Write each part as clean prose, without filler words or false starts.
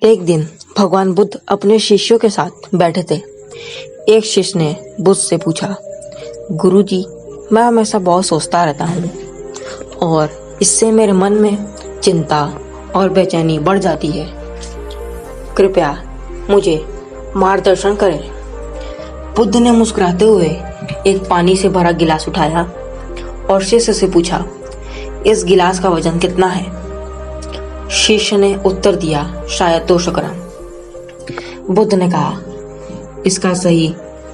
एक दिन भगवान बुद्ध अपने शिष्यों के साथ बैठे थे। एक शिष्य ने बुद्ध से पूछा, गुरुजी, मैं हमेशा बहुत सोचता रहता हूँ और इससे मेरे मन में चिंता और बेचैनी बढ़ जाती है। कृपया मुझे मार्गदर्शन करें। बुद्ध ने मुस्कुराते हुए एक पानी से भरा गिलास उठाया और शिष्य से पूछा, इस गिलास का वजन कितना है? शिष्य ने उत्तर दिया, शायद 200 ग्राम। बुद्ध ने कहा, इसका सही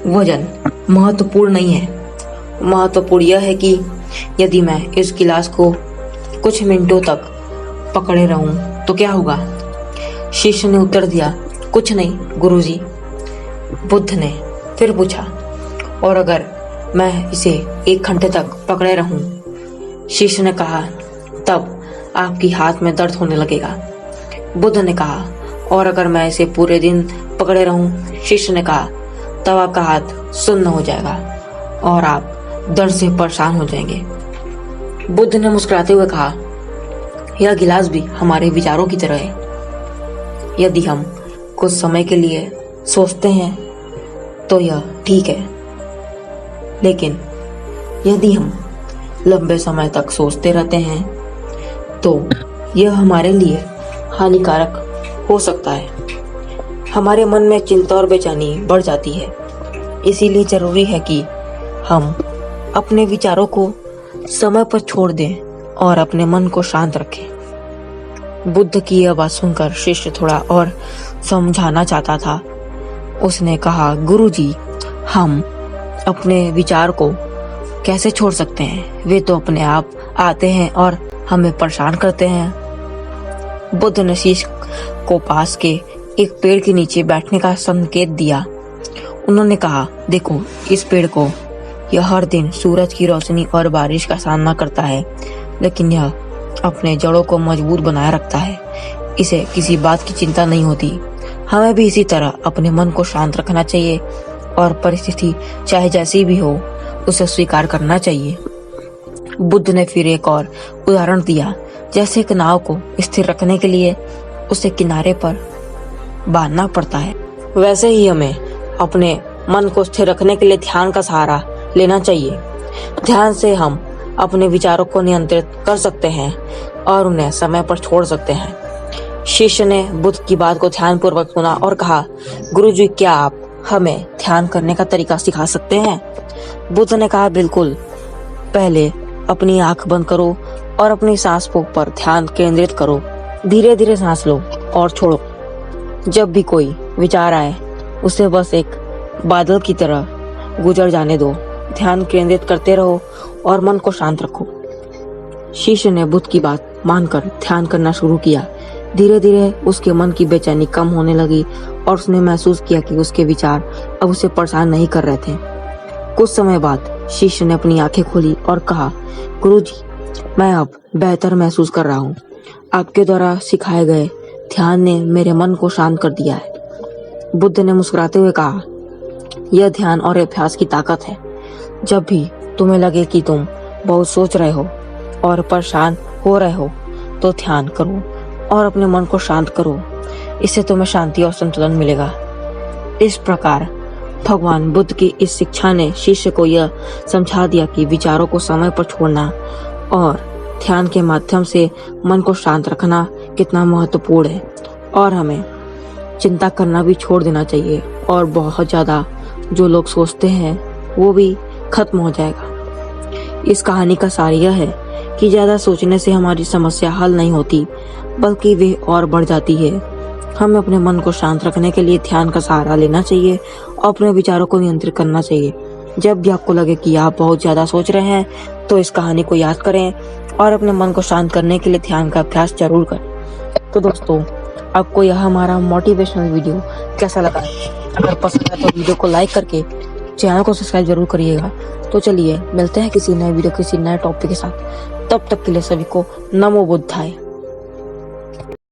वजन महत्वपूर्ण नहीं है। महत्वपूर्ण यह है कि यदि मैं इस गिलास को कुछ मिनटों तक पकड़े रहूं तो क्या होगा? शिष्य ने उत्तर दिया, कुछ नहीं गुरुजी। बुद्ध ने फिर पूछा, और अगर मैं इसे 1 घंटे तक पकड़े रहूं? शिष्य ने कहा, तब आपकी हाथ में दर्द होने लगेगा। बुद्ध ने कहा, और अगर मैं इसे पूरे दिन पकड़े रहूं? शिष्य ने कहा, तब आपका हाथ सुन्न हो जाएगा और आप दर्द से परेशान हो जाएंगे। बुद्ध ने मुस्कुराते हुए कहा, यह गिलास भी हमारे विचारों की तरह है। यदि हम कुछ समय के लिए सोचते हैं तो यह ठीक है, लेकिन यदि हम लंबे समय तक सोचते रहते हैं तो यह हमारे लिए हानिकारक हो सकता है। हमारे मन में चिंता और बेचैनी बढ़ जाती है। इसीलिए जरूरी है कि हम अपने विचारों को समय पर छोड़ दें और अपने मन को शांत रखें। बुद्ध की यह बात सुनकर शिष्य थोड़ा और समझाना चाहता था। उसने कहा, गुरुजी, हम अपने विचार को कैसे छोड़ सकते हैं? वे तो अपने आप आते हैं और हमें परेशान करते हैं। बुद्ध ने शिष्य को पास के एक पेड़ के नीचे बैठने का संकेत दिया। उन्होंने कहा, देखो, इस पेड़ को यह हर दिन सूरज की रोशनी और बारिश का सामना करता है, लेकिन यह अपने जड़ों को मजबूत बनाए रखता है। इसे किसी बात की चिंता नहीं होती। हमें भी इसी तरह अपने मन को शांत रखना चाहिए और परिस्थिति चाहे जैसी भी हो उसे स्वीकार करना चाहिए। बुद्ध ने फिर एक और उदाहरण दिया, जैसे एक नाव को स्थिर रखने के लिए उसे किनारे पर बांधना पड़ता है, वैसे ही हमें अपने मन को स्थिर रखने के लिए ध्यान का सहारा लेना चाहिए। ध्यान से हम अपने विचारों को नियंत्रित कर सकते हैं और उन्हें समय पर छोड़ सकते हैं। शिष्य ने बुद्ध की बात को ध्यानपूर्वक सुना और कहा, गुरुजी, क्या आप हमें ध्यान करने का तरीका सिखा सकते हैं? बुद्ध ने कहा, बिल्कुल। पहले अपनी आंख बंद करो और अपनी सांस पर ध्यान केंद्रित करो। धीरे धीरे सांस लो और छोड़ो। जब भी कोई विचार आए उसे बस एक बादल की तरह गुजर जाने दो। ध्यान केंद्रित करते रहो और मन को शांत रखो। शिष्य ने बुद्ध की बात मानकर ध्यान करना शुरू किया। धीरे धीरे उसके मन की बेचैनी कम होने लगी और उसने महसूस किया कि उसके विचार अब उसे परेशान नहीं कर रहे थे। कुछ समय बाद शिष्य ने अपनी आंखें खोली और कहा, गुरुजी, मैं अब बेहतर महसूस कर रहा हूँ। आपके द्वारा सिखाए गए ध्यान ने मेरे मन को शांत कर दिया है। बुद्ध ने मुस्कुराते हुए कहा, यह ध्यान और अभ्यास की ताकत है। जब भी तुम्हें लगे कि तुम बहुत सोच रहे हो और परेशान हो रहे हो तो ध्यान करो और अपने मन को शांत करो। इससे तुम्हें शांति और संतुलन मिलेगा। इस प्रकार भगवान बुद्ध की इस शिक्षा ने शिष्य को यह समझा दिया कि विचारों को समय पर छोड़ना और ध्यान के माध्यम से मन को शांत रखना कितना महत्वपूर्ण है, और हमें चिंता करना भी छोड़ देना चाहिए और बहुत ज्यादा जो लोग सोचते हैं वो भी खत्म हो जाएगा। इस कहानी का सार यह है कि ज्यादा सोचने से हमारी समस्या हल नहीं होती, बल्कि वे और बढ़ जाती है। हमें अपने मन को शांत रखने के लिए ध्यान का सहारा लेना चाहिए और अपने विचारों को नियंत्रित करना चाहिए। जब भी आपको लगे कि आप बहुत ज्यादा सोच रहे हैं तो इस कहानी को याद करें और अपने मन को शांत करने के लिए ध्यान का अभ्यास जरूर करें। तो दोस्तों, आपको यह हमारा मोटिवेशनल वीडियो कैसा लगा? अगर पसंद है तो वीडियो को लाइक करके चैनल को सब्सक्राइब जरूर करिएगा। तो चलिए मिलते हैं किसी नए वीडियो, किसी नए टॉपिक के साथ। तब तक के लिए सभी को नमो बुद्धाय।